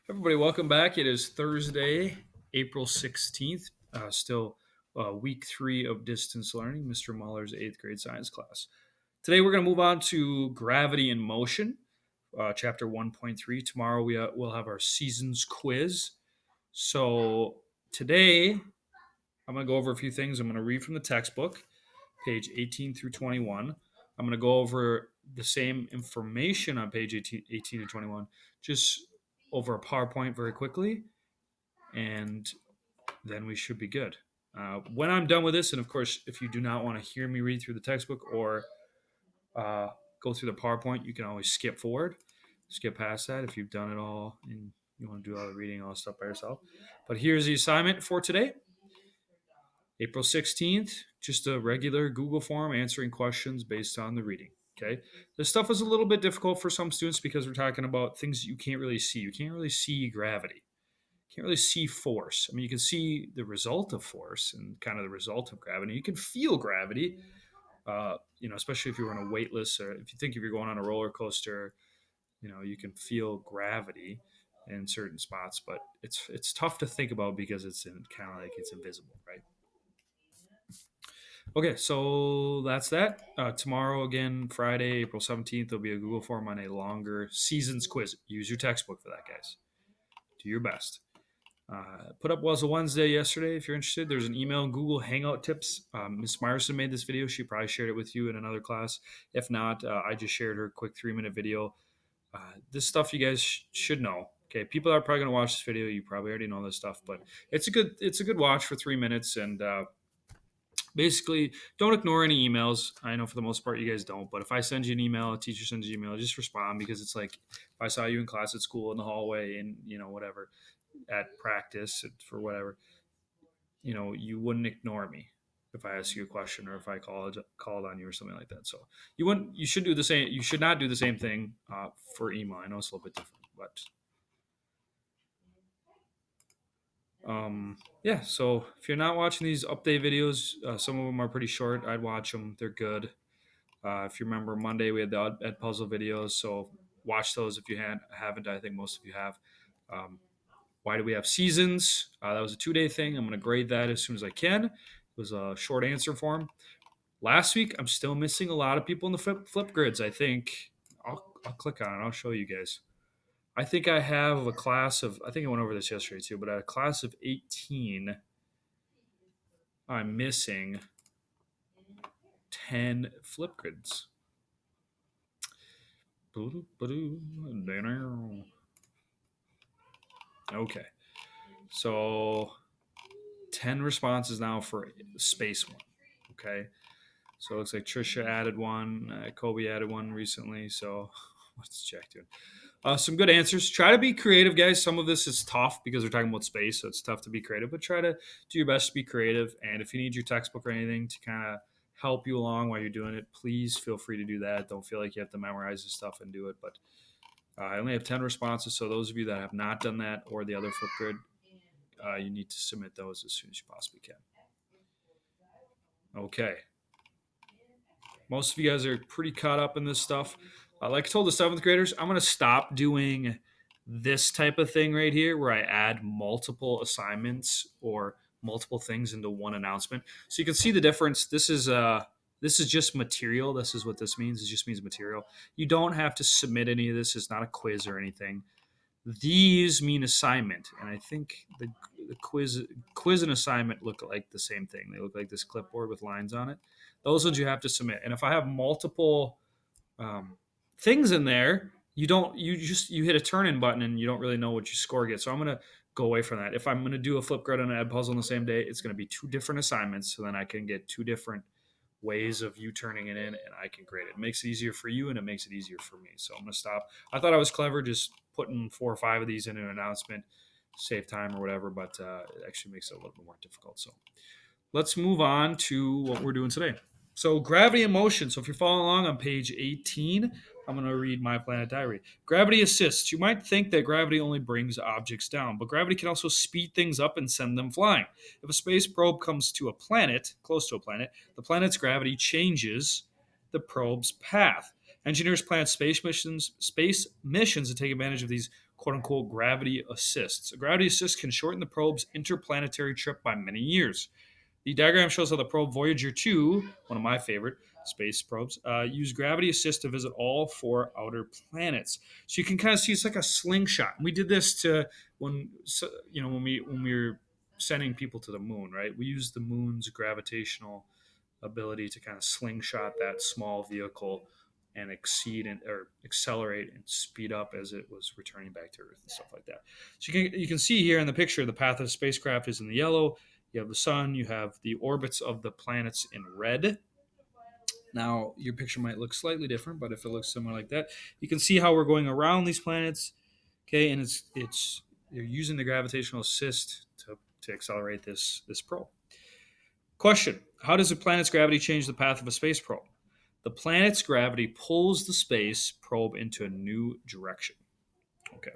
Everybody, welcome back. It is Thursday, April 16th, still week 3 of distance learning, Mr. Muller's 8th grade science class. Today we're going to move on to gravity and motion, chapter 1.3. Tomorrow we'll have our seasons quiz. So today I'm going to go over a few things. I'm going to read from the textbook, page 18 through 21. I'm going to go over the same information on page 18 and 21, just over a PowerPoint very quickly, and then we should be good. When I'm done with this, and of course, if you do not want to hear me read through the textbook or go through the PowerPoint, you can always skip past that if you've done it all and you want to do all the reading, all the stuff by yourself. But here's the assignment for today. April 16th, just a regular Google form answering questions based on the reading. Okay. This stuff is a little bit difficult for some students because we're talking about things you can't really see. You can't really see gravity. You can't really see force. I mean, you can see the result of force and kind of the result of gravity. You can feel gravity, especially if you're on a weightless or if you're going on a roller coaster, you can feel gravity in certain spots, but it's tough to think about because it's kind of like it's invisible, right? Okay, so that's that. Tomorrow, again, Friday, April 17th, there'll be a Google form on a longer seasons quiz. Use your textbook for that, guys. Do your best. Put up was a Wednesday yesterday. If you're interested, there's an email and Google Hangout tips. Miss Myerson made this video. She probably shared it with you in another class. If not, I just shared her quick 3-minute video. This stuff you guys should know. Okay, people that are probably going to watch this video, you probably already know this stuff, but it's a good watch for 3 minutes. And basically, don't ignore any emails. I know for the most part you guys don't, but if I send you an email, a teacher sends you an email, just respond, because it's like if I saw you in class at school in the hallway and whatever at practice for whatever, you wouldn't ignore me if I ask you a question or if I called on you or something like that. So you should do the same. You should not do the same thing for email. I know it's a little bit different, but yeah. So if you're not watching these update videos, some of them are pretty short. I'd watch them. They're good. If you remember Monday, we had the Ed Puzzle videos. So watch those if you haven't. I think most of you have. Why do we have seasons? That was a 2-day thing. I'm going to grade that as soon as I can. It was a short answer form. Last week, I'm still missing a lot of people in the flip grids. I think I'll click on it. I'll show you guys. I think I have a class of, I think I went over this yesterday too, but a class of 18, I'm missing 10 flip grids. Okay. So 10 responses now for space one. Okay. So it looks like Trisha added one. Kobe added one recently. So what's Jack doing? Some good answers. Try to be creative, guys. Some of this is tough because we're talking about space, so it's tough to be creative, but try to do your best to be creative. And if you need your textbook or anything to kind of help you along while you're doing it, please feel free to do that. Don't feel like you have to memorize this stuff and do it. But I only have 10 responses, so those of you that have not done that or the other Flipgrid, you need to submit those as soon as you possibly can. Okay. Most of you guys are pretty caught up in this stuff. Like I told the 7th graders, I'm going to stop doing this type of thing right here where I add multiple assignments or multiple things into one announcement. So you can see the difference. This is just material. This is what this means. It just means material. You don't have to submit any of this. It's not a quiz or anything. These mean assignment, and I think the quiz and assignment look like the same thing. They look like this clipboard with lines on it. Those ones you have to submit. And if I have multiple things in there, you hit a turn in button and you don't really know what your score gets. So I'm going to go away from that. If I'm going to do a Flipgrid and an Ed Puzzle on the same day, it's going to be 2 different assignments. So then I can get 2 different ways of you turning it in, and I can grade it. It makes it easier for you, and it makes it easier for me. So I'm going to stop. I thought I was clever just putting 4 or 5 of these in an announcement, save time or whatever, but it actually makes it a little bit more difficult. So let's move on to what we're doing today. So gravity and motion. So if you're following along on page 18, I'm going to read My Planet Diary. Gravity assists. You might think that gravity only brings objects down, but gravity can also speed things up and send them flying. If a space probe comes to a planet, close to a planet, the planet's gravity changes the probe's path. Engineers plan space missions to take advantage of these quote unquote gravity assists. A gravity assist can shorten the probe's interplanetary trip by many years. The diagram shows how the probe Voyager 2, one of my favorite space probes, used gravity assist to visit all four outer planets. So you can kind of see it's like a slingshot. And we did this to when we were sending people to the moon, right? We used the moon's gravitational ability to kind of slingshot that small vehicle and exceed or accelerate and speed up as it was returning back to Earth and stuff like that. So you can see here in the picture the path of the spacecraft is in the yellow. You have the sun, you have the orbits of the planets in red. Now, your picture might look slightly different, but if it looks similar like that, you can see how we're going around these planets. Okay, and it's you're using the gravitational assist to accelerate this probe. Question: how does a planet's gravity change the path of a space probe? The planet's gravity pulls the space probe into a new direction. Okay.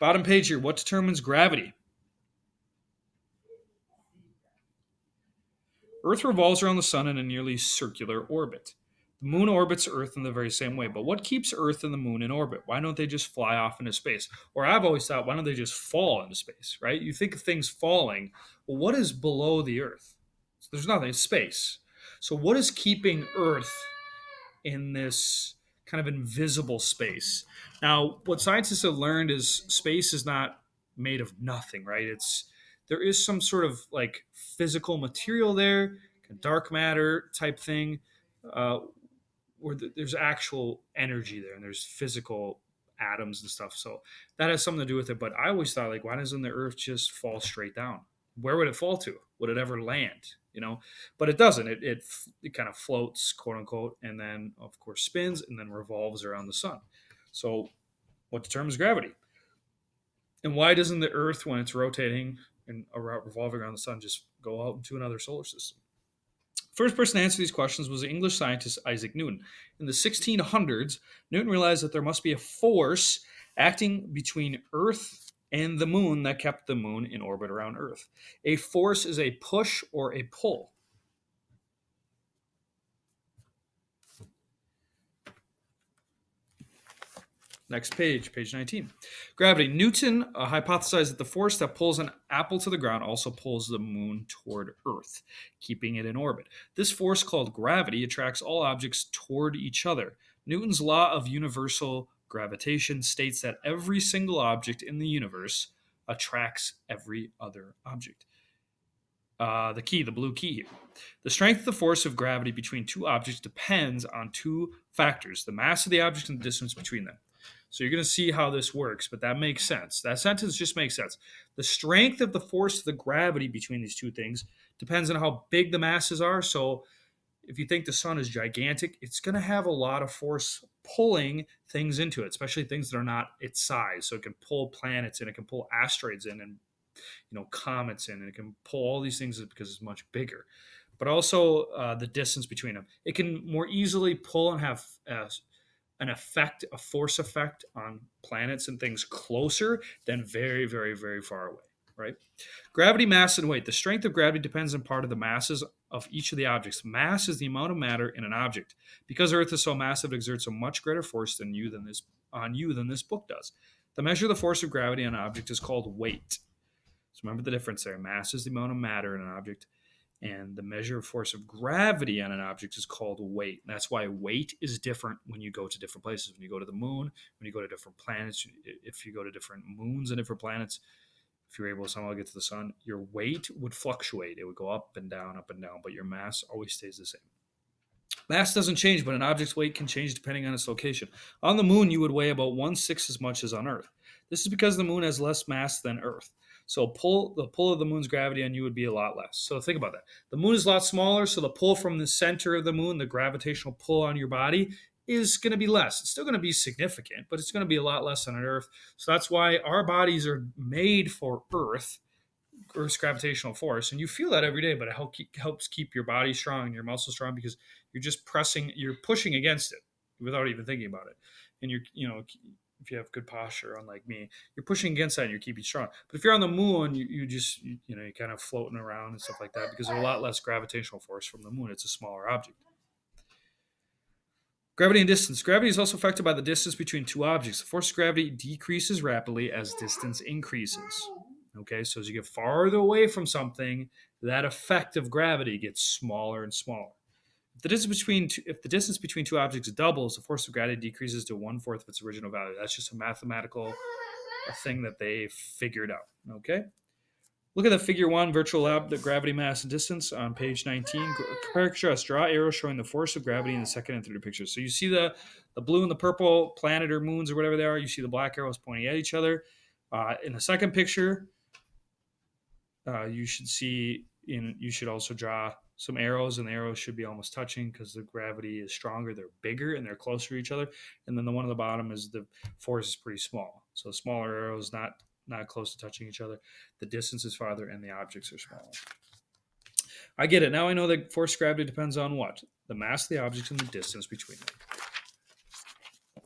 Bottom page here. What determines gravity? Earth revolves around the sun in a nearly circular orbit. The moon orbits Earth in the very same way. But what keeps Earth and the moon in orbit? Why don't they just fly off into space? Or I've always thought, why don't they just fall into space, right? You think of things falling. Well, what is below the Earth? There's nothing. It's space. So what is keeping Earth in this kind of invisible space? Now, what scientists have learned is space is not made of nothing, right? There is some sort of like physical material there, dark matter type thing, uh, where there's actual energy there and there's physical atoms and stuff. So that has something to do with it. But I always thought, like, why doesn't the Earth just fall straight down? Where would it fall to? Would it ever land? But it doesn't. It kind of floats, quote unquote, and then of course spins and then revolves around the sun. So what determines gravity? And why doesn't the Earth, when it's rotating and revolving around the sun, just go out into another solar system? First person to answer these questions was the English scientist Isaac Newton. In the 1600s, Newton realized that there must be a force acting between Earth and the moon that kept the moon in orbit around Earth. A force is a push or a pull. Next page, page 19. Gravity. Newton hypothesized that the force that pulls an apple to the ground also pulls the moon toward Earth, keeping it in orbit. This force, called gravity, attracts all objects toward each other. Newton's law of universal gravitation states that every single object in the universe attracts every other object. The blue key here. The strength of the force of gravity between two objects depends on two factors: the mass of the object and the distance between them. So you're going to see how this works, but that makes sense. That sentence just makes sense. The strength of the force of the gravity between these two things depends on how big the masses are. So if you think the sun is gigantic, it's going to have a lot of force pulling things into it, especially things that are not its size. So it can pull planets in, it can pull asteroids in, and comets in, and it can pull all these things because it's much bigger. But also the distance between them. It can more easily pull and have an effect, a force effect on planets and things closer than very, very, very far away, right? Gravity, mass, and weight. The strength of gravity depends on part of the masses of each of the objects. Mass is the amount of matter in an object. Because Earth is so massive, it exerts a much greater force than this book does. The measure of the force of gravity on an object is called weight. So remember the difference there. Mass is the amount of matter in an object, and the measure of force of gravity on an object is called weight. And that's why weight is different when you go to different places. When you go to the moon, when you go to different planets, if you go to different moons and different planets, if you're able to somehow get to the sun, your weight would fluctuate. It would go up and down, but your mass always stays the same. Mass doesn't change, but an object's weight can change depending on its location. On the moon, you would weigh about 1/6 as much as on Earth. This is because the moon has less mass than Earth. So the pull of the moon's gravity on you would be a lot less. So think about that. The moon is a lot smaller, so the pull from the center of the moon, the gravitational pull on your body, is going to be less. It's still going to be significant, but it's going to be a lot less than on Earth. So that's why our bodies are made for Earth's gravitational force, and you feel that every day, but it helps keep your body strong and your muscles strong because you're pushing against it without even thinking about it. And if you have good posture, unlike me, you're pushing against that and you're keeping strong. But if you're on the moon, you're kind of floating around and stuff like that because there's a lot less gravitational force from the moon. It's a smaller object. Gravity and distance. Gravity is also affected by the distance between two objects. The force of gravity decreases rapidly as distance increases. Okay, so as you get farther away from something, that effect of gravity gets smaller and smaller. If the distance between two objects doubles, the force of gravity decreases to 1/4 of its original value. That's just a mathematical thing that they figured out. Okay. Look at the figure 1 virtual lab, the gravity, mass, and distance on page 19. Compare contrast. Draw arrows showing the force of gravity in the second and third pictures. So you see the blue and the purple planet or moons or whatever they are. You see the black arrows pointing at each other. In the second picture, you should also draw some arrows, and the arrows should be almost touching because the gravity is stronger. They're bigger and they're closer to each other. And then the one at the bottom is the force is pretty small. So smaller arrows, not close to touching each other. The distance is farther and the objects are smaller. I get it. Now I know that force of gravity depends on what? The mass of the objects and the distance between them.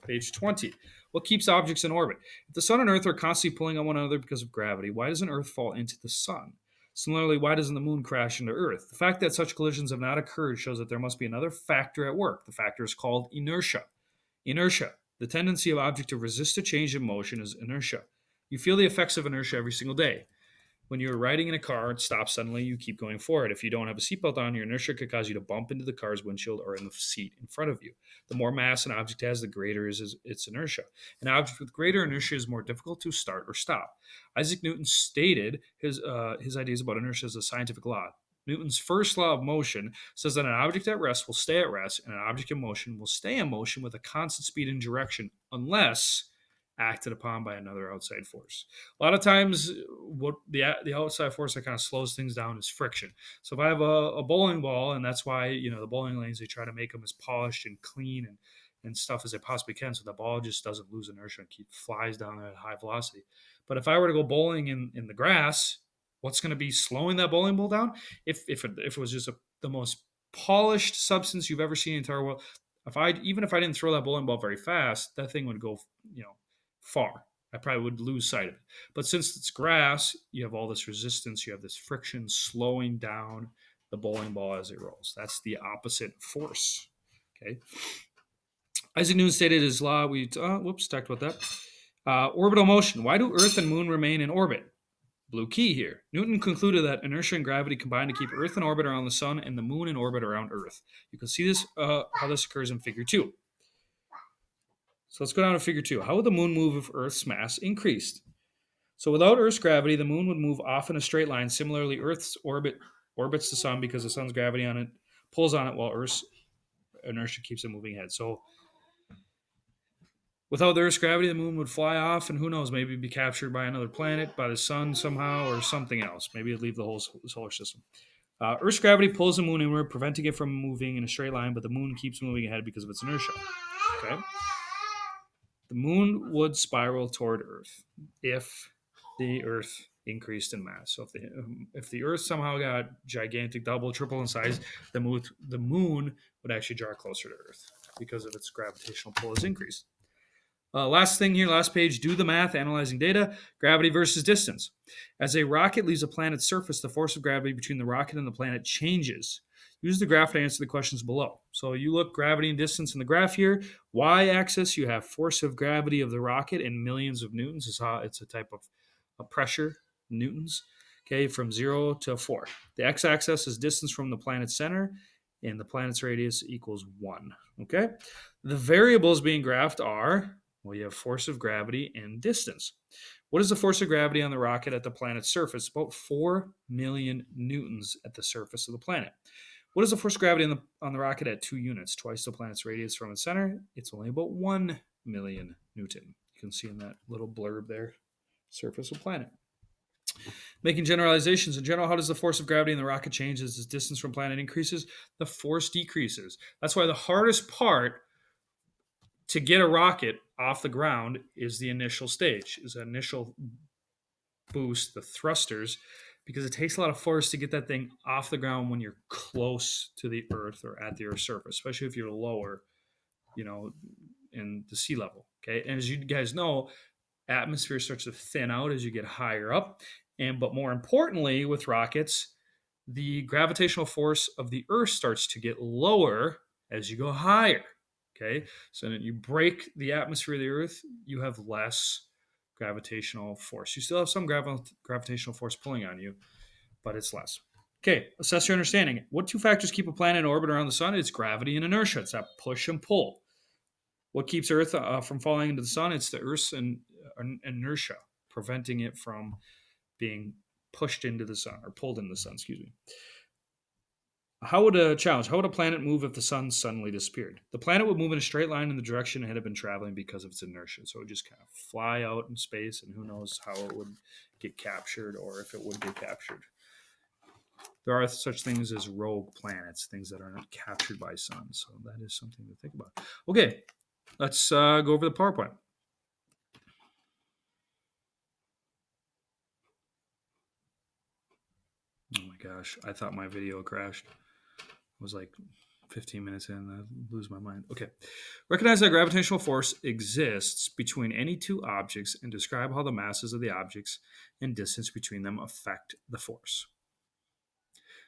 Page 20. What keeps objects in orbit? If the sun and Earth are constantly pulling on one another because of gravity, why doesn't Earth fall into the sun? Similarly, why doesn't the moon crash into Earth? The fact that such collisions have not occurred shows that there must be another factor at work. The factor is called inertia. Inertia. The tendency of object to resist a change in motion is inertia. You feel the effects of inertia every single day. When you're riding in a car, it stops suddenly, you keep going forward. If you don't have a seatbelt on, your inertia could cause you to bump into the car's windshield or in the seat in front of you. The more mass an object has, the greater is its inertia. An object with greater inertia is more difficult to start or stop. Isaac Newton stated his ideas about inertia as a scientific law. Newton's first law of motion says that an object at rest will stay at rest, and an object in motion will stay in motion with a constant speed and direction unless acted upon by another outside force. A lot of times, what the outside force that kind of slows things down is friction. So if I have a bowling ball, and that's why the bowling lanes, they try to make them as polished and clean and stuff as they possibly can, so the ball just doesn't lose inertia and flies down at a high velocity. But if I were to go bowling in the grass, what's going to be slowing that bowling ball down? If it was just the most polished substance you've ever seen in the entire world, even if I didn't throw that bowling ball very fast, that thing would go far. I probably would lose sight of it. But since it's grass, you have all this resistance, you have this friction slowing down the bowling ball as it rolls. That's the opposite force. Okay. Isaac Newton stated his law. We talked about that. Orbital motion. Why do Earth and Moon remain in orbit? Blue key here. Newton concluded that inertia and gravity combine to keep Earth in orbit around the Sun and the Moon in orbit around Earth. You can see this how this occurs in Figure 2. So let's go down to Figure 2. How would the moon move if Earth's mass increased? So without Earth's gravity, the moon would move off in a straight line. Similarly, Earth's orbits the sun because the sun's gravity on it pulls on it while Earth's inertia keeps it moving ahead. So without the Earth's gravity, the moon would fly off, and who knows, maybe be captured by another planet, by the sun somehow, or something else. Maybe it'd leave the whole solar system. Earth's gravity pulls the moon inward, preventing it from moving in a straight line, but the moon keeps moving ahead because of its inertia. Okay. The moon would spiral toward Earth if the Earth increased in mass. So if the Earth somehow got gigantic, double, triple in size, the moon would actually draw closer to Earth because of its gravitational pull has increased. Last thing here, last page, do the math, analyzing data, gravity versus distance. As a rocket leaves a planet's surface, the force of gravity between the rocket and the planet changes. Use the graph to answer the questions below. So you look gravity and distance in the graph here. Y-axis, you have force of gravity of the rocket in millions of newtons. It's a type of pressure, newtons, okay, from 0 to 4. The x-axis is distance from the planet's center, and the planet's radius equals 1, okay? The variables being graphed are, well, you have force of gravity and distance. What is the force of gravity on the rocket at the planet's surface? About 4 million newtons at the surface of the planet. What is the force of gravity on the rocket at 2 units, twice the planet's radius from its center? It's only about 1 million Newton. You can see in that little blurb there, surface of planet. Making generalizations. In general, how does the force of gravity in the rocket change as its distance from planet increases? The force decreases. That's why the hardest part to get a rocket off the ground is the initial stage, is the initial boost, the thrusters, because it takes a lot of force to get that thing off the ground when you're close to the Earth or at the Earth's surface, especially if you're lower, in the sea level. Okay, and as you guys know, atmosphere starts to thin out as you get higher up, but more importantly, with rockets, the gravitational force of the Earth starts to get lower as you go higher. Okay, so then you break the atmosphere of the Earth, you have less gravitational force. You still have some gravitational force pulling on you, but it's less. Okay, assess your understanding. What two factors keep a planet in orbit around the sun? It's gravity and inertia. It's that push and pull. What keeps Earth from falling into the sun? It's the Earth's inertia, preventing it from being pushed into the sun or pulled into the sun. Excuse me. How would a planet move if the sun suddenly disappeared? The planet would move in a straight line in the direction it had been traveling because of its inertia. So it would just kind of fly out in space, and who knows how it would get captured or if it would get captured. There are such things as rogue planets, things that are not captured by sun. So that is something to think about. Okay, let's go over the PowerPoint. Oh my gosh, I thought my video crashed. It was like 15 minutes in, I lose my mind. Okay. Recognize that gravitational force exists between any two objects and describe how the masses of the objects and distance between them affect the force.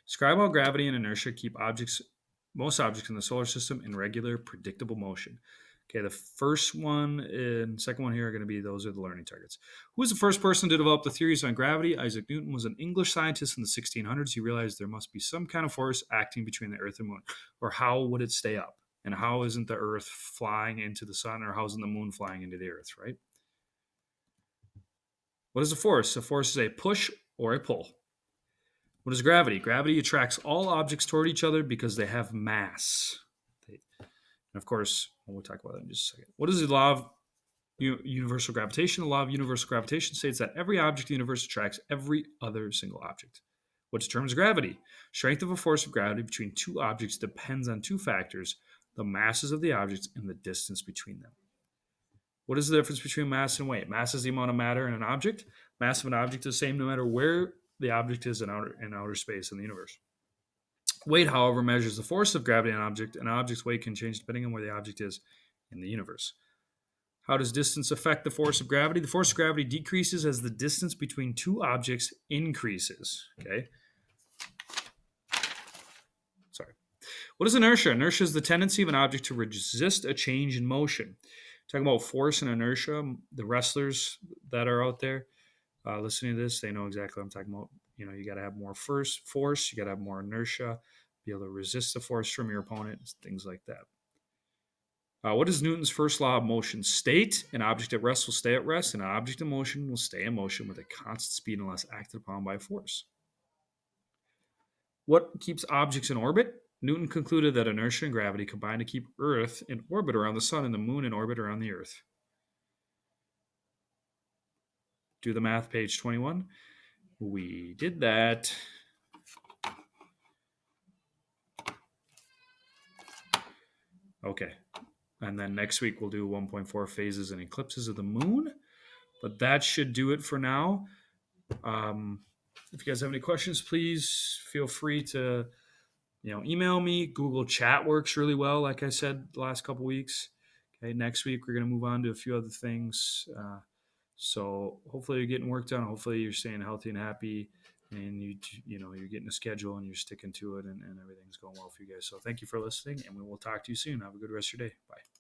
Describe how gravity and inertia keep most objects in the solar system in regular, predictable motion. Okay, the first one and second one here are going to be those are the learning targets. Who was the first person to develop the theories on gravity? Isaac Newton was an English scientist in the 1600s. He realized there must be some kind of force acting between the Earth and Moon, or how would it stay up? And how isn't the Earth flying into the sun, or how isn't the Moon flying into the Earth, right? What is a force? A force is a push or a pull. What is gravity? Gravity attracts all objects toward each other because they have mass. And of course, we'll talk about that in just a second. What is the law of universal gravitation? The law of universal gravitation states that every object in the universe attracts every other single object. What determines gravity? Strength of a force of gravity between two objects depends on two factors: the masses of the objects and the distance between them. What is the difference between mass and weight? Mass is the amount of matter in an object. Mass of an object is the same no matter where the object is in outer space in the universe. Weight, however, measures the force of gravity on an object. An object's weight can change depending on where the object is in the universe. How does distance affect the force of gravity? The force of gravity decreases as the distance between two objects increases. Okay. Sorry. What is inertia? Inertia is the tendency of an object to resist a change in motion. Talking about force and inertia, the wrestlers that are out there listening to this, they know exactly what I'm talking about. You know, you got to have more force, you got to have more inertia, be able to resist the force from your opponent, things like that. What is Newton's first law of motion state? An object at rest will stay at rest, and an object in motion will stay in motion with a constant speed unless acted upon by force. What keeps objects in orbit? Newton concluded that inertia and gravity combine to keep Earth in orbit around the sun and the moon in orbit around the Earth. Do the math, page 21. We did that. Okay. And then next week we'll do 1.4 phases and eclipses of the moon. But that should do it for now. If you guys have any questions, please feel free to email me. Google Chat works really well, like I said the last couple weeks. Okay, next week we're going to move on to a few other things. So hopefully you're getting work done. Hopefully you're staying healthy and happy, and you're getting a schedule and you're sticking to it, and everything's going well for you guys. So thank you for listening, and we will talk to you soon. Have a good rest of your day. Bye.